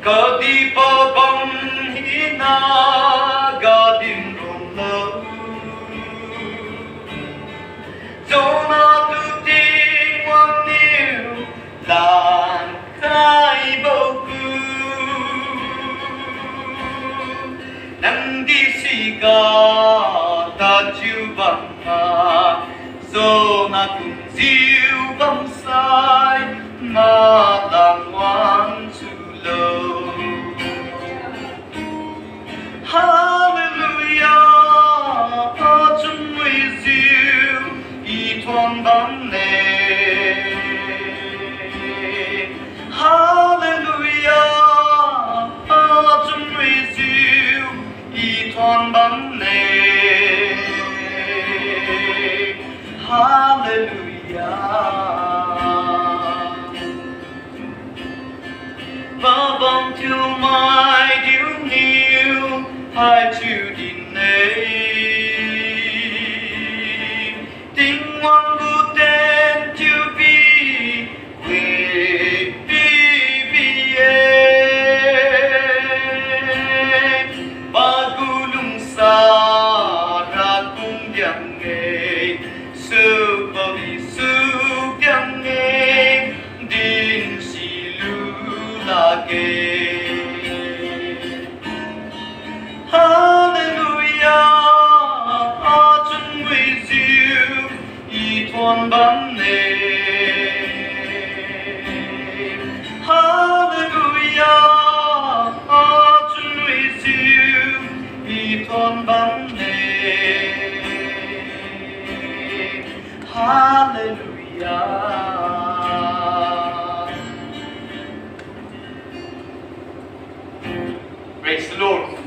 Có đi bao bóng hi na ga din rong lâu cho na tu ti ngoan niu làn khai bầu cư nắng đi xì ga ta chiu bằng hà cho na cùng diu bóng sai mà làm ngoan lâu. Hallelujah, chúng nuôi diệu y thoan bắn nề. Hallelujah, chúng nuôi diệu y thoan bắn nề. Hallelujah. Và vòng chiều mai điếu níu hai chiều đình ấy tình ngoan vu tên chiều vi quê vi ba gu lung sa ra cung điang nghề sư bao đi sư điang nghề din si lu again. Hallelujah, chúng với diệu y thoan bắn nề. Hallelujah, chúng với diệu y thoan bắn nề. Hallelujah. Praise the Lord.